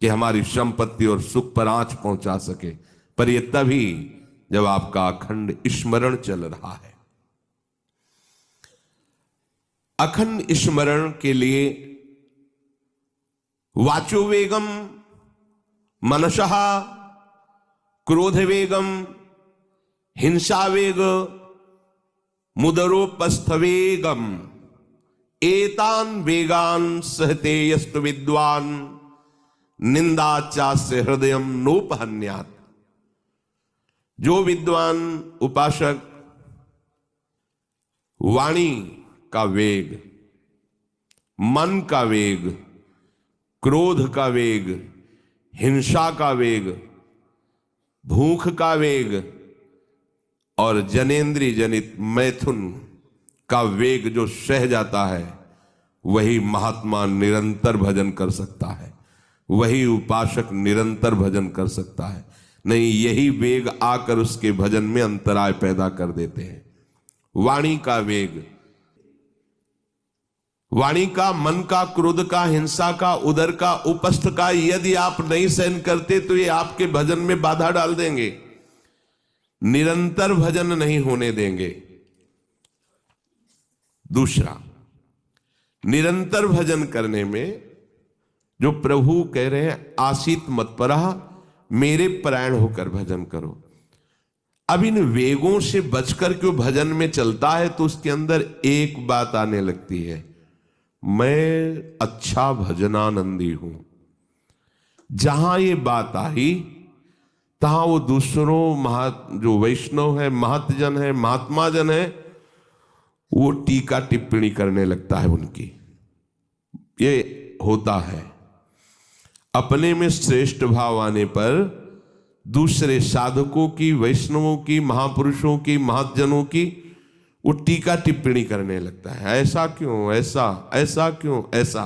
कि हमारी संपत्ति और सुख पर आंच पहुंचा सके, पर यह तभी जब आपका अखंड स्मरण चल रहा है। अखंड स्मरण के लिए वाचो वेगम, मनसः क्रोध वेगम, हिंसा वेग, मुदरोपस्थ वेगम, एतान वेगान सहते यस्तु विद्वान निंदाचास्य हृदयम नोपहन्यात्। जो विद्वान उपासक वाणी का वेग, मन का वेग, क्रोध का वेग, हिंसा का वेग, भूख का वेग और जनेंद्रिय जनित मैथुन का वेग जो सह जाता है, वही महात्मा निरंतर भजन कर सकता है, वही उपासक निरंतर भजन कर सकता है। नहीं, यही वेग आकर उसके भजन में अंतराय पैदा कर देते हैं। वाणी का वेग, वाणी का, मन का, क्रोध का, हिंसा का, उदर का, उपस्थ का यदि आप नहीं सहन करते तो ये आपके भजन में बाधा डाल देंगे, निरंतर भजन नहीं होने देंगे। दूसरा, निरंतर भजन करने में जो प्रभु कह रहे हैं आसीत मत्परः, मेरे परायण होकर भजन करो। अब इन वेगों से बचकर क्यों भजन में चलता है तो उसके अंदर एक बात आने लगती है, मैं अच्छा भजनानंदी हूं। जहां ये बात आई तहां वो दूसरों जो वैष्णव है, महतजन है, महात्मा जन है, वो टीका टिप्पणी करने लगता है उनकी। ये होता है। अपने में श्रेष्ठ भाव आने पर दूसरे साधकों की, वैष्णवों की, महापुरुषों की, महतजनों की वो टीका टिप्पणी करने लगता है। ऐसा क्यों, ऐसा, ऐसा क्यों, ऐसा।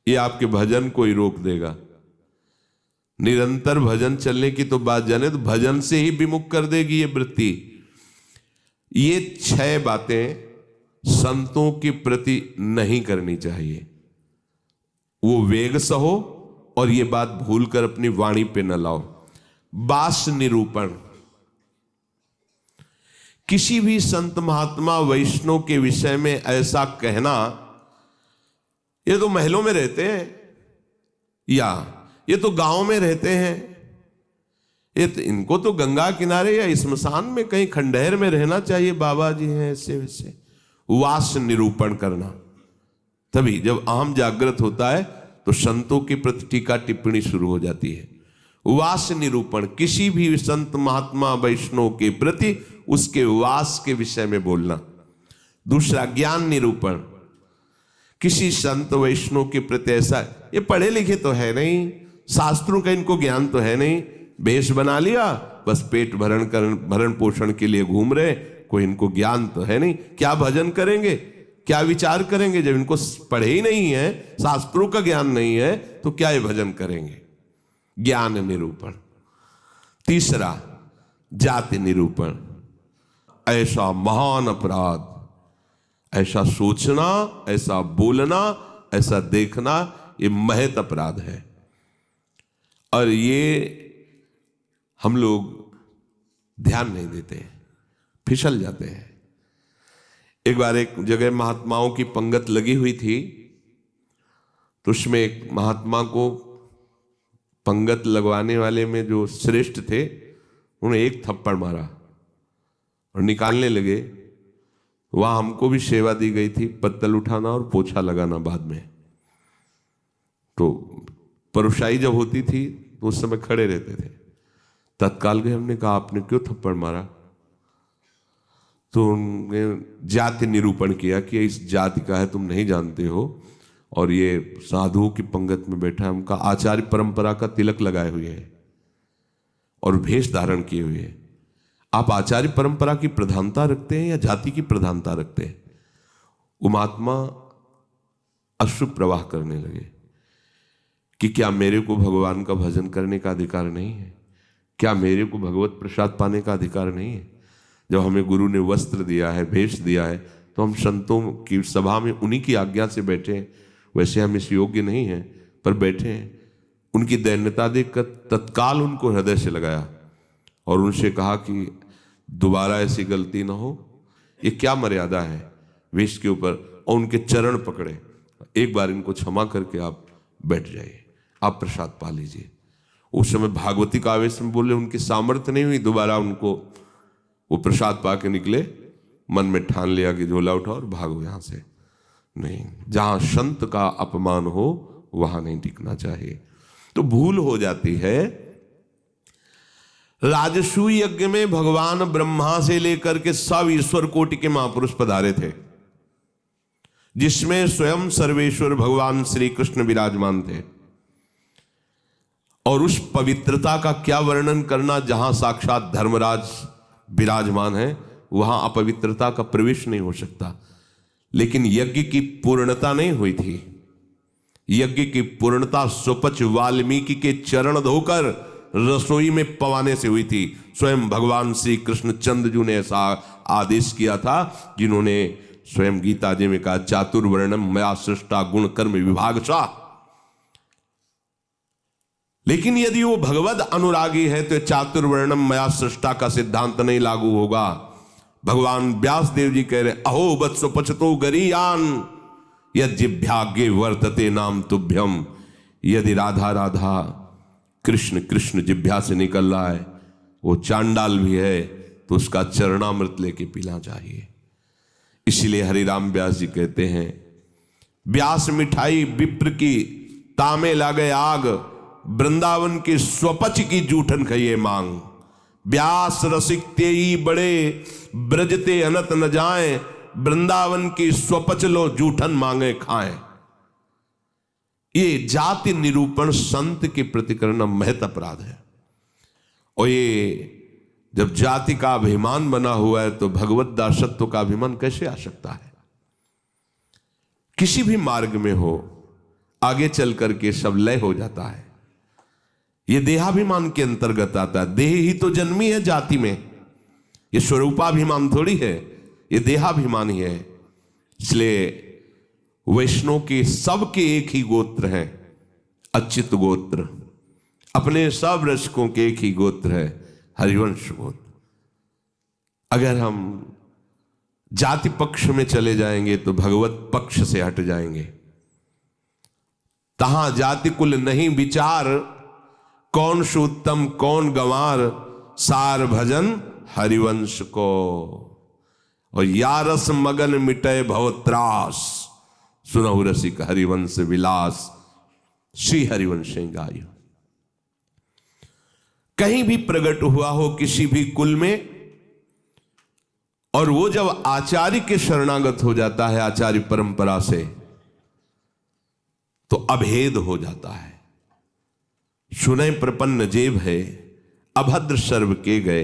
ये आपके भजन को ही रोक देगा। निरंतर भजन चलने की तो बात जाने तो भजन से ही विमुख कर देगी ये वृत्ति। ये 6 बातें संतों के प्रति नहीं करनी चाहिए। वो वेग सहो और ये बात भूलकर अपनी वाणी पे न लाओ। बास निरूपण, किसी भी संत महात्मा वैष्णव के विषय में ऐसा कहना, ये तो महलों में रहते हैं या ये तो गांव में रहते हैं, ये तो इनको तो गंगा किनारे या स्मशान में कहीं खंडहर में रहना चाहिए, बाबा जी हैं ऐसे वैसे। वास निरूपण करना, तभी जब अहम जागृत होता है तो संतों के प्रति टीका टिप्पणी शुरू हो जाती है। वास निरूपण, किसी भी संत महात्मा वैष्णव के प्रति उसके वास के विषय में बोलना। दूसरा, ज्ञान निरूपण, किसी संत वैष्णव के प्रति ऐसा, ये पढ़े लिखे तो है नहीं, शास्त्रों का इनको ज्ञान तो है नहीं, वेश बना लिया, बस पेट भरण पोषण के लिए घूम रहे, कोई इनको ज्ञान तो है नहीं। क्या भजन करेंगे, क्या विचार करेंगे जब इनको पढ़े ही नहीं है, शास्त्रों का ज्ञान नहीं है, तो क्या ये भजन करेंगे। ज्ञान निरूपण। तीसरा, जाति निरूपण, ऐसा महान अपराध, ऐसा सोचना, ऐसा बोलना, ऐसा देखना, ये महत अपराध है और ये हम लोग ध्यान नहीं देते, फिसल जाते हैं। एक बार एक जगह महात्माओं की पंगत लगी हुई थी, तो उसमें एक महात्मा को पंगत लगवाने वाले में जो श्रेष्ठ थे, उन्होंने एक थप्पड़ मारा और निकालने लगे। वहां हमको भी सेवा दी गई थी, पत्तल उठाना और पोछा लगाना बाद में। तो परोसाई जब होती थी तो उस समय खड़े रहते थे। तत्काल गए, हमने कहा आपने क्यों थप्पड़ मारा? तो उन्होंने जाति निरूपण किया कि इस जाति का है, तुम नहीं जानते हो, और ये साधुओं की पंगत में बैठा है, उनका आचार्य परंपरा का तिलक लगाए हुए है और भेष धारण किए हुए है। आप आचार्य परंपरा की प्रधानता रखते हैं या जाति की प्रधानता रखते हैं? वो महात्मा अश्रु प्रवाह करने लगे कि क्या मेरे को भगवान का भजन करने का अधिकार नहीं है? क्या मेरे को भगवत प्रसाद पाने का अधिकार नहीं है? जब हमें गुरु ने वस्त्र दिया है, भेष दिया है, तो हम संतों की सभा में उन्हीं की आज्ञा से बैठे हैं। वैसे हम इस योग्य नहीं हैं, पर बैठे हैं। उनकी दैन्यता देखकर तत्काल उनको हृदय से लगाया और उनसे कहा कि दोबारा ऐसी गलती ना हो, ये क्या मर्यादा है वेश के ऊपर, और उनके चरण पकड़े, एक बार इनको क्षमा करके आप बैठ जाइए, आप प्रसाद पा लीजिए। उस समय भागवती का आवेश में बोले, उनकी सामर्थ्य नहीं हुई दोबारा उनको वो प्रसाद पा के निकले, मन में ठान लिया कि झोला उठाओ और भागो यहां से। नहीं, जहां संत का अपमान हो वहां नहीं टिकना चाहिए। तो भूल हो जाती है। राजसूय यज्ञ में भगवान ब्रह्मा से लेकर के सब ईश्वर कोटि के महापुरुष पधारे थे, जिसमें स्वयं सर्वेश्वर भगवान श्री कृष्ण विराजमान थे। और उस पवित्रता का क्या वर्णन करना, जहां साक्षात धर्मराज विराजमान है वहां अपवित्रता का प्रवेश नहीं हो सकता। लेकिन यज्ञ की पूर्णता नहीं हुई थी। यज्ञ की पूर्णता सुपच वाल्मीकि के चरण धोकर रसोई में पवाने से हुई थी। स्वयं भगवान श्री कृष्ण चंद्रजू ने ऐसा आदेश किया था, जिन्होंने स्वयं गीता जी में कहा, चातुर्वर्णम मया सृष्टा गुण कर्म विभागशः। लेकिन यदि वो भगवद अनुरागी है तो चातुर्वर्णम मया सृष्टा का सिद्धांत नहीं लागू होगा। भगवान व्यास देव जी कह रहे, अहो वत्सो पचतो गरीयान यज्जिभ्यागे वर्तते नाम तुभ्यम। यदि राधा राधा कृष्ण कृष्ण जिभ्या से निकल रहा है, वो चांडाल भी है तो उसका चरणामृत लेके पीना चाहिए। इसलिए हरिराम व्यास जी कहते हैं, व्यास मिठाई विप्र की तामे लागे आग, वृंदावन के स्वपच की जूठन खइए मांग। व्यास रसिक तेई बड़े ब्रजते अनत न जाए, वृंदावन की स्वपच लो जूठन मांगे खाएं। ये जाति निरूपण संत के प्रति करना महत अपराध है। और ये जब जाति का अभिमान बना हुआ है तो भगवत दासत्व का अभिमान कैसे आ सकता है। किसी भी मार्ग में हो, आगे चल करके सब लय हो जाता है। ये देहाभिमान के अंतर्गत आता है। देह ही तो जन्मी है जाति में, ये स्वरूपाभिमान थोड़ी है, ये देहाभिमान ही है। इसलिए वैष्णव के सबके एक ही गोत्र है, अच्युत गोत्र। अपने सब रसिकों के एक ही गोत्र है, हरिवंश गोत्र। अगर हम जाति पक्ष में चले जाएंगे तो भगवत पक्ष से हट जाएंगे। तहां जाति कुल नहीं विचार, कौन सुत्तम कौन गंवार, सार भजन हरिवंश को। और या रस मगन मिटे भवत्रास, सुनहु रसिक हरिवंश विलास, श्री हरिवंश गाय। कहीं भी प्रकट हुआ हो किसी भी कुल में, और वो जब आचार्य के शरणागत हो जाता है, आचार्य परंपरा से, तो अभेद हो जाता है। सुने प्रपन्न जेब है, अभद्र सर्व के गए,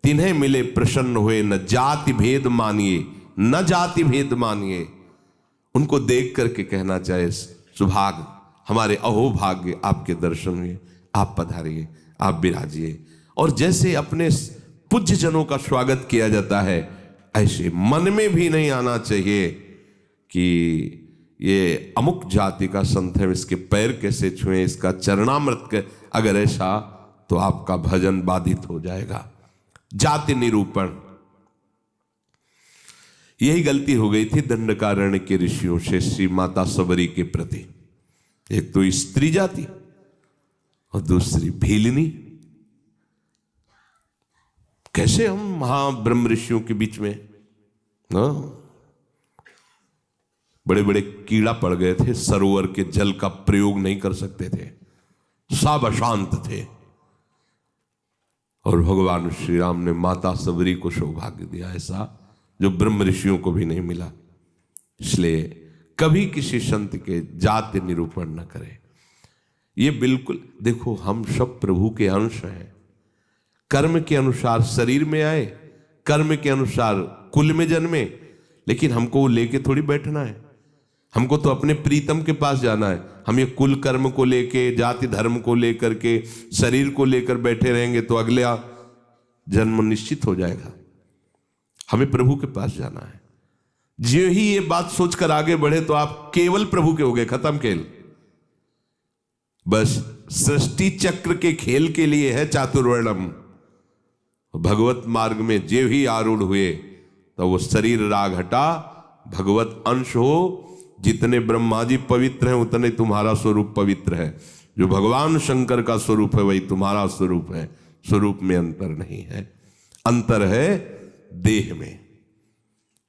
तिन्हें मिले प्रसन्न हुए, न जाति भेद मानिए न जाति भेद मानिए। उनको देख करके कहना चाहे, सुभाग हमारे अहोभाग्य आपके दर्शन हुए, आप पधारिए, आप विराजिए। और जैसे अपने पूज्य जनों का स्वागत किया जाता है, ऐसे मन में भी नहीं आना चाहिए कि ये अमुक जाति का संत है, इसके पैर कैसे छुएं, इसका चरणामृत के। अगर ऐसा तो आपका भजन बाधित हो जाएगा। जाति निरूपण, यही गलती हो गई थी दंडकारण्य के ऋषियों से श्री माता सबरी के प्रति। एक तो स्त्री जाति और दूसरी भीलनी। कैसे हम महाब्रह्म ऋषियों के बीच में बड़े बड़े कीड़ा पड़ गए थे, सरोवर के जल का प्रयोग नहीं कर सकते थे, सब अशांत थे। और भगवान श्री राम ने माता सबरी को सौभाग्य दिया ऐसा जो ब्रह्म ऋषियों को भी नहीं मिला। इसलिए कभी किसी संत के जाति निरूपण न करें। ये बिल्कुल देखो, हम सब प्रभु के अंश हैं। कर्म के अनुसार शरीर में आए, कर्म के अनुसार कुल में जन्मे, लेकिन हमको वो लेके थोड़ी बैठना है। हमको तो अपने प्रीतम के पास जाना है। हम ये कुल कर्म को लेके, जाति धर्म को लेकर के, शरीर को लेकर बैठे रहेंगे तो अगला जन्म निश्चित हो जाएगा। हमें प्रभु के पास जाना है। जो ही ये बात सोचकर आगे बढ़े तो आप केवल प्रभु के हो गए, खत्म खेल। बस सृष्टि चक्र के खेल के लिए है चातुर्वर्णम। भगवत मार्ग में जे ही आरूढ़ हुए तो वो शरीर राग हटा, भगवत अंश हो। जितने ब्रह्मा जी पवित्र हैं उतने तुम्हारा स्वरूप पवित्र है। जो भगवान शंकर का स्वरूप है वही तुम्हारा स्वरूप है। स्वरूप में अंतर नहीं है, अंतर है देह में।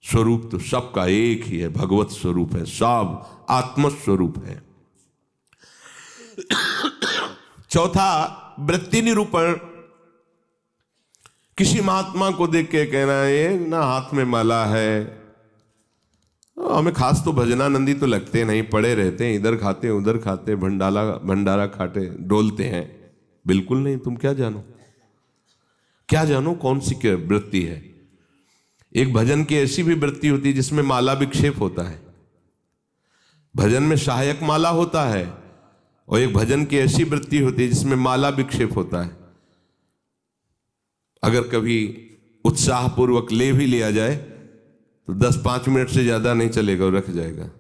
स्वरूप तो सबका एक ही है, भगवत स्वरूप है, सब आत्म स्वरूप है। चौथा, वृत्ति निरूपण। किसी महात्मा को देख के कहना है ना हाथ में माला है, हमें खास तो भजनानंदी तो लगते नहीं, पड़े रहते हैं, इधर खाते उधर खाते, भंडारा खाते डोलते हैं। बिल्कुल नहीं। तुम क्या जानो, क्या जानो कौन सी क्या वृत्ति है। एक भजन की ऐसी भी वृत्ति होती है जिसमें माला विक्षेप होता है। भजन में सहायक माला होता है, और एक भजन की ऐसी वृत्ति होती है जिसमें माला विक्षेप होता है। अगर कभी उत्साहपूर्वक ले भी लिया जाए तो 10-5 मिनट से ज्यादा नहीं चलेगा, रख जाएगा।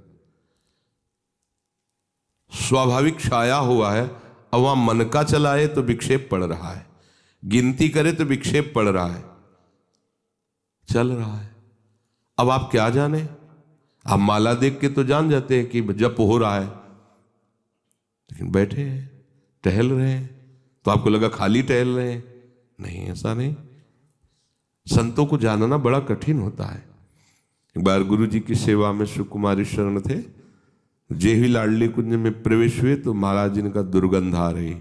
स्वाभाविक छाया हुआ है। अब वहां मन का चलाए तो विक्षेप पड़ रहा है, गिनती करे तो विक्षेप पड़ रहा है, चल रहा है। अब आप क्या जाने, आप माला देख के तो जान जाते हैं कि जप हो रहा है, लेकिन बैठे हैं, टहल रहे हैं, तो आपको लगा खाली टहल रहे हैं। नहीं, ऐसा नहीं। संतों को जानना बड़ा कठिन होता है। एक बार गुरु जी की सेवा में सुकुमारी शरण थे, जे ही लाडली कुंज में प्रवेश हुए तो महाराज जी का दुर्गंध आ रही।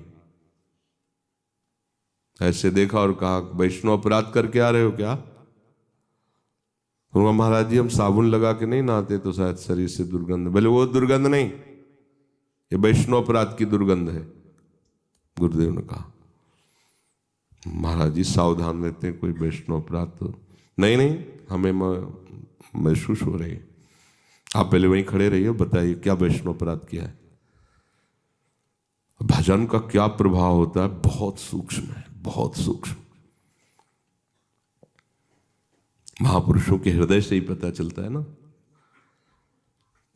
ऐसे देखा और कहा, वैष्णव अपराध करके आ रहे हो क्या? तो महाराज जी हम साबुन लगा के नहीं नहाते तो शायद शरीर से दुर्गंध। बोले वो दुर्गंध नहीं, ये वैष्णव अपराध की दुर्गंध है। गुरुदेव ने कहा, महाराज जी सावधान रहते हैं, कोई वैष्णव अपराध तो नहीं। नहीं, हमें महसूस हो रही है। आप पहले वहीं खड़े रहिए, बताइए क्या वैष्णव अपराध किया है। भजन का क्या प्रभाव होता है, बहुत सूक्ष्म है, बहुत सूक्ष्म। महापुरुषों के हृदय से ही पता चलता है ना।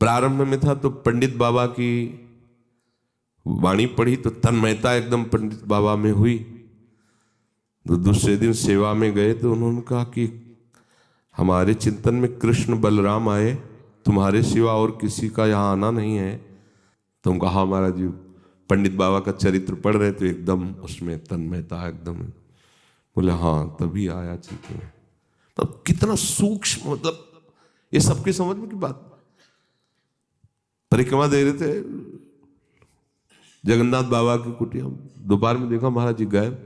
प्रारंभ में था तो पंडित बाबा की वाणी पढ़ी तो तन्मयता एकदम पंडित बाबा में हुई। तो दूसरे दिन सेवा में गए तो उन्होंने कहा कि हमारे चिंतन में कृष्ण बलराम आए, तुम्हारे सिवा और किसी का यहाँ आना नहीं है। तो हम कहा महाराज जी पंडित बाबा का चरित्र पढ़ रहे तो एकदम उसमें तन्मयता एकदम। बोले हाँ तभी आया चिंतन में। तब कितना सूक्ष्म, मतलब ये सबके समझ में की बात। परिक्रमा दे रहे थे जगन्नाथ बाबा की कुटिया, दोपहर में देखा महाराज जी गायब।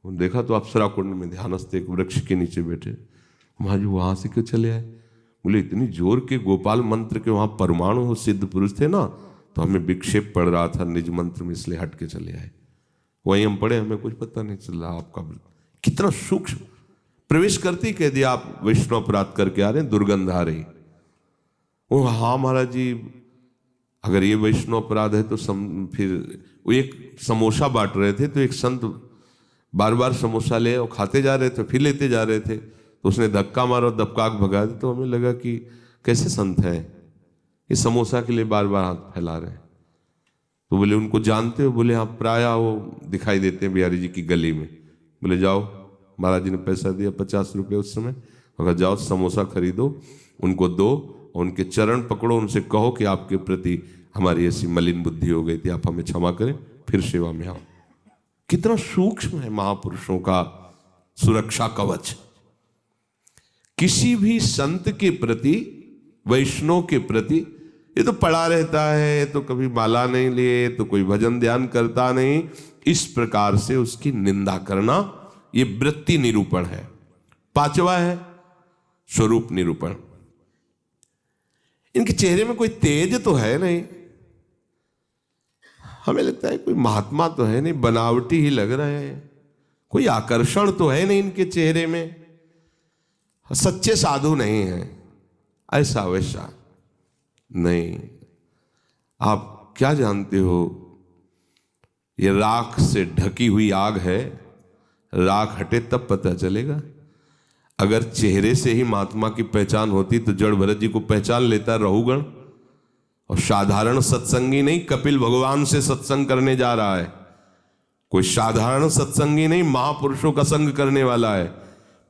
देखा तो अप्सरा कुंड में ध्यानस्थ एक वृक्ष के नीचे बैठे। महाराज जी वहां से क्यों चले आए? बोले इतनी जोर के गोपाल मंत्र के वहां परमाणु हो सिद्ध पुरुष थे ना, तो हमें विक्षेप पड़ रहा था निज मंत्र में, इसलिए हट के चले आए। वहीं हम पढ़े, हमें कुछ पता नहीं चल रहा। आपका कितना सूक्ष्म। प्रवेश करते ही कह दिया आप वैष्णव अपराध करके आ रहे हैं, दुर्गंध आ रही। वो हाँ महाराज जी अगर ये वैष्णव अपराध है तो फिर वो एक समोसा बांट रहे थे तो एक संत बार बार समोसा ले और खाते जा रहे थे, फिर लेते जा रहे थे। तो उसने धक्का मारा और दबकाक भगा दी। तो हमें लगा कि कैसे संत हैं, ये समोसा के लिए बार बार हाथ फैला रहे हैं। तो बोले उनको जानते हो? बोले हाँ प्राय वो दिखाई देते हैं बिहारी जी की गली में। बोले जाओ, महाराज जी ने पैसा दिया 50 रुपये उस समय, अगर जाओ समोसा खरीदो, उनको दो और उनके चरण पकड़ो, उनसे कहो कि आपके प्रति हमारी ऐसी मलिन बुद्धि हो गई थी, आप हमें क्षमा करें, फिर सेवा में आओ। कितना सूक्ष्म है महापुरुषों का सुरक्षा कवच। किसी भी संत के प्रति, वैष्णव के प्रति, ये तो पड़ा रहता है, तो कभी माला नहीं लिए, तो कोई भजन ध्यान करता नहीं, इस प्रकार से उसकी निंदा करना, ये वृत्ति निरूपण है। पांचवा है स्वरूप निरूपण। इनके चेहरे में कोई तेज तो है नहीं, हमें लगता है कोई महात्मा तो है नहीं, बनावटी ही लग रहे हैं। कोई आकर्षण तो है नहीं इनके चेहरे में, सच्चे साधु नहीं है, ऐसा वैसा नहीं। आप क्या जानते हो, ये राख से ढकी हुई आग है, राख हटे तब पता चलेगा। अगर चेहरे से ही महात्मा की पहचान होती तो जड़ भरत जी को पहचान लेता रहुगण, और साधारण सत्संगी नहीं, कपिल भगवान से सत्संग करने जा रहा है। कोई साधारण सत्संगी नहीं, महापुरुषों का संग करने वाला है।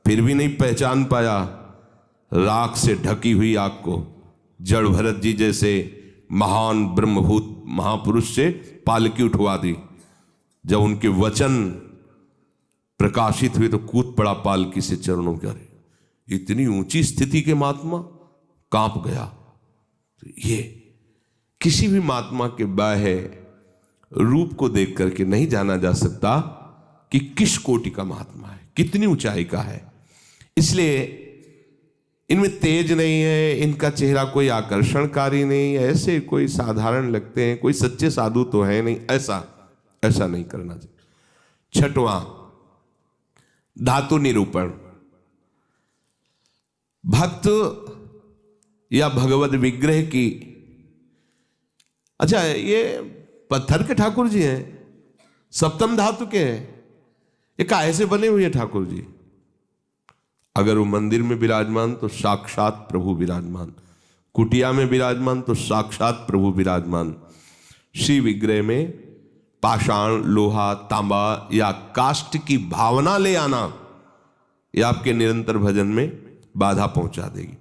फिर भी नहीं पहचान पाया। राख से ढकी हुई आग को जड़ भरत जी जैसे महान ब्रह्मभूत महापुरुष से पालकी उठवा दी। जब उनके वचन प्रकाशित हुए तो कूद पड़ा पालकी से चरणों के। अरे इतनी ऊंची स्थिति के महात्मा, कांप गया। ये किसी भी महात्मा के बाह्य रूप को देख करके नहीं जाना जा सकता कि किस कोटि का महात्मा है, कितनी ऊंचाई का है। इसलिए इनमें तेज नहीं है, इनका चेहरा कोई आकर्षणकारी नहीं है, ऐसे कोई साधारण लगते हैं, कोई सच्चे साधु तो है नहीं, ऐसा नहीं करना चाहिए। छठवां, धातु निरूपण। भक्त या भगवत विग्रह की, अच्छा ये पत्थर के ठाकुर जी हैं, सप्तम धातु के हैं, ये काहे से बने हुए हैं ठाकुर जी? अगर वो मंदिर में विराजमान तो साक्षात प्रभु विराजमान, कुटिया में विराजमान तो साक्षात प्रभु विराजमान। श्री विग्रह में पाषाण, लोहा, तांबा या काष्ठ की भावना ले आना, यह आपके निरंतर भजन में बाधा पहुंचा देगी।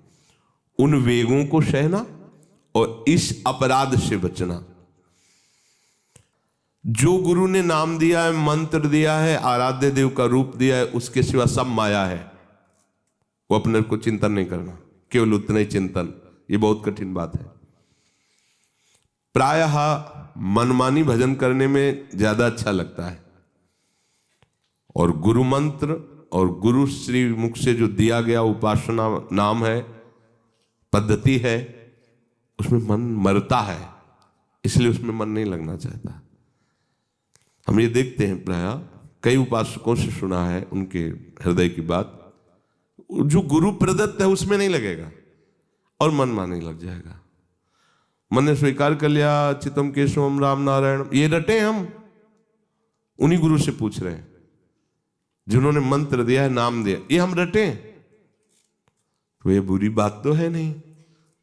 उन वेगों को सहना और इस अपराध से बचना। जो गुरु ने नाम दिया है, मंत्र दिया है, आराध्य देव का रूप दिया है, उसके सिवा सब माया है। वो अपने को चिंतन नहीं करना, केवल उतना ही चिंतन। ये बहुत कठिन बात है। प्रायः मनमानी भजन करने में ज्यादा अच्छा लगता है, और गुरु मंत्र और गुरु श्री मुख से जो दिया गया उपासना नाम है, पद्धति है, उसमें मन मरता है, इसलिए उसमें मन नहीं लगना चाहता। हम ये देखते हैं, प्रायः कई उपासकों से सुना है उनके हृदय की बात, जो गुरु प्रदत्त है उसमें नहीं लगेगा और मन माने लग जाएगा। मन ने स्वीकार कर लिया चितम केशवम राम नारायण, ये रटे हम उन्हीं गुरु से पूछ रहे हैं जिन्होंने मंत्र दिया है, नाम दिया, ये हम रटे, तो ये बुरी बात तो है नहीं।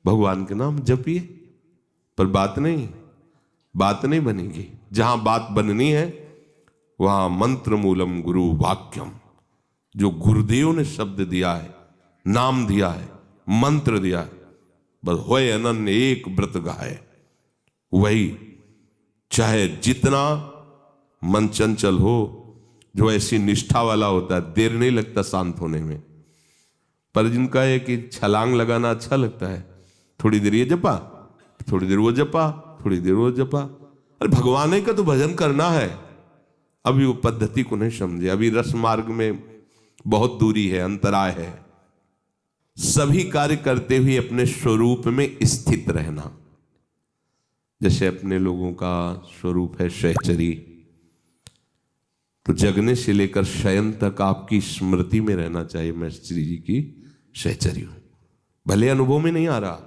भगवान के नाम जपिए, पर बात नहीं बनेगी। जहां बात बननी है वहां मंत्र मूलम गुरु वाक्यम, जो गुरुदेव ने शब्द दिया है, नाम दिया है, मंत्र दिया है, बस होए अनन्य एक व्रत गाए, वही। चाहे जितना मन चंचल हो, जो ऐसी निष्ठा वाला होता है, देर नहीं लगता शांत होने में। पर जिनका है कि छलांग लगाना अच्छा लगता है, थोड़ी देर ये जपा, थोड़ी देर वो जपा, थोड़ी देर वो जपा। अरे भगवान का तो भजन करना है। अभी वो पद्धति को नहीं समझे, अभी रस मार्ग में बहुत दूरी है, अंतराय है। सभी कार्य करते हुए अपने स्वरूप में स्थित रहना। जैसे अपने लोगों का स्वरूप है सहचरी, तो जगने से लेकर शयन तक आपकी स्मृति में रहना चाहिए, मैं श्री जी की सहचरी हूं। भले अनुभव में नहीं आ रहा,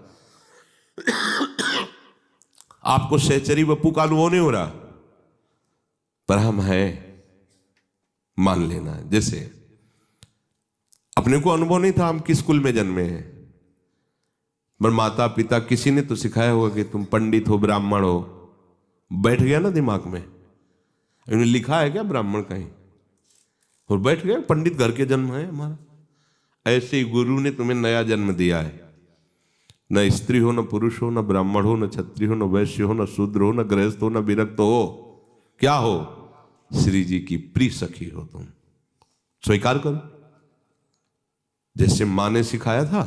आपको सहचरी बप्पू का अनुभव नहीं हो रहा, पर हम हैं, मान लेना है। जैसे अपने को अनुभव नहीं था हम किस कुल में जन्मे हैं, पर माता पिता किसी ने तो सिखाया होगा कि तुम पंडित हो, ब्राह्मण हो, बैठ गया ना दिमाग में। इन्होंने लिखा है क्या ब्राह्मण कहीं, और बैठ गया पंडित घर के जन्म है हमारा। ऐसे ही गुरु ने तुम्हें नया जन्म दिया है। न स्त्री हो, न पुरुष हो, न ब्राह्मण हो, न क्षत्रिय हो, न वैश्य हो, न शूद्र हो, न गृहस्थ हो, न विरक्त हो, क्या हो? श्री जी की प्रिय सखी हो तुम। स्वीकार करो। जैसे माँ ने सिखाया था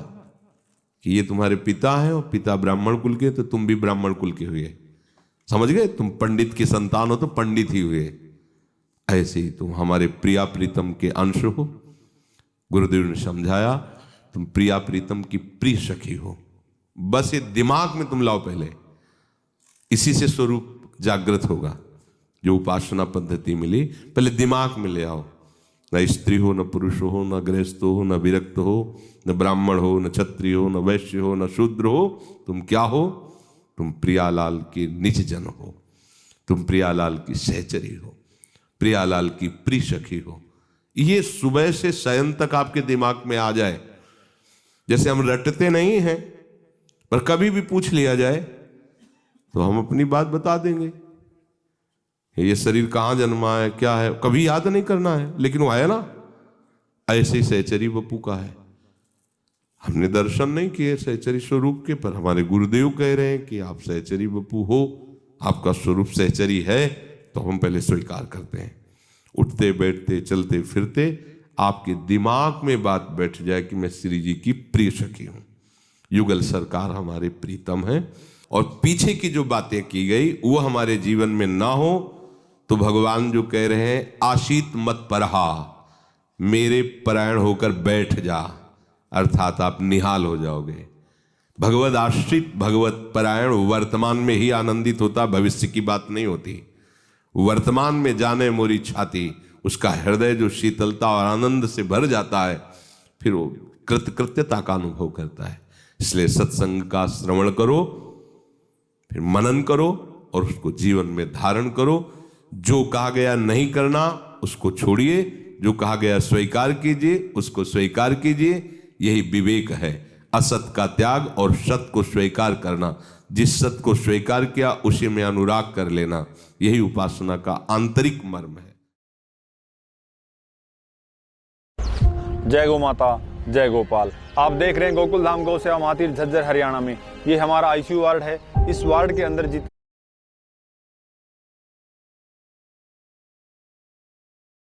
कि ये तुम्हारे पिता हैं और पिता ब्राह्मण कुल के, तो तुम भी ब्राह्मण कुल के हुए। समझ गए? तुम पंडित की संतान हो तो पंडित ही हुए। ऐसे ही तुम हमारे प्रिया प्रीतम के अंश हो। गुरुदेव ने समझाया तुम प्रिया प्रीतम की प्रिय सखी हो। बस ये दिमाग में तुम लाओ पहले, इसी से स्वरूप जागृत होगा। जो उपासना पद्धति मिली पहले दिमाग में ले आओ। न स्त्री हो, न पुरुष हो, न गृहस्थ हो, न विरक्त हो, न ब्राह्मण हो, न क्षत्रिय हो, न वैश्य हो, न शूद्र हो। तुम क्या हो? तुम प्रियालाल के निज जन हो, तुम प्रियालाल की सहचरी हो, प्रियालाल की प्रिय सखी हो। ये सुबह से शयन तक आपके दिमाग में आ जाए। जैसे हम रटते नहीं हैं, पर कभी भी पूछ लिया जाए तो हम अपनी बात बता देंगे। ये शरीर कहाँ जन्मा है, क्या है, कभी याद नहीं करना है, लेकिन वो है ना, ऐसे ही सहचरी बप्पू का है। हमने दर्शन नहीं किए सहचरी स्वरूप के, पर हमारे गुरुदेव कह रहे हैं कि आप सहचरी बप्पू हो, आपका स्वरूप सहचरी है, तो हम पहले स्वीकार करते हैं। उठते बैठते चलते फिरते आपके दिमाग में बात बैठ जाए कि मैं श्री जी की प्रिय सखी हूं, युगल सरकार हमारे प्रीतम है, और पीछे की जो बातें की गई वो हमारे जीवन में ना हो, तो भगवान जो कह रहे हैं आशीत मत परहा, मेरे परायण होकर बैठ जा, अर्थात आप निहाल हो जाओगे। भगवद आश्रित भगवत परायण वर्तमान में ही आनंदित होता, भविष्य की बात नहीं होती। वर्तमान में जाने मोरी छाती, उसका हृदय जो शीतलता और आनंद से भर जाता है, फिर वो कृतकृत्यता का अनुभव करता है। इसलिए सत्संग का श्रवण करो, फिर मनन करो और उसको जीवन में धारण करो। जो कहा गया नहीं करना उसको छोड़िए, जो कहा गया स्वीकार कीजिए उसको स्वीकार कीजिए। यही विवेक है, असत का त्याग और सत को स्वीकार करना। जिस सत को स्वीकार किया उसी में अनुराग कर लेना, यही उपासना का आंतरिक मर्म है। जय गौ माता, जय गोपाल। आप देख रहे हैं गोकुल धाम गौ सेवा महातीर्थ झज्जर हरियाणा में। ये हमारा आईसीयू वार्ड है। इस वार्ड के अंदर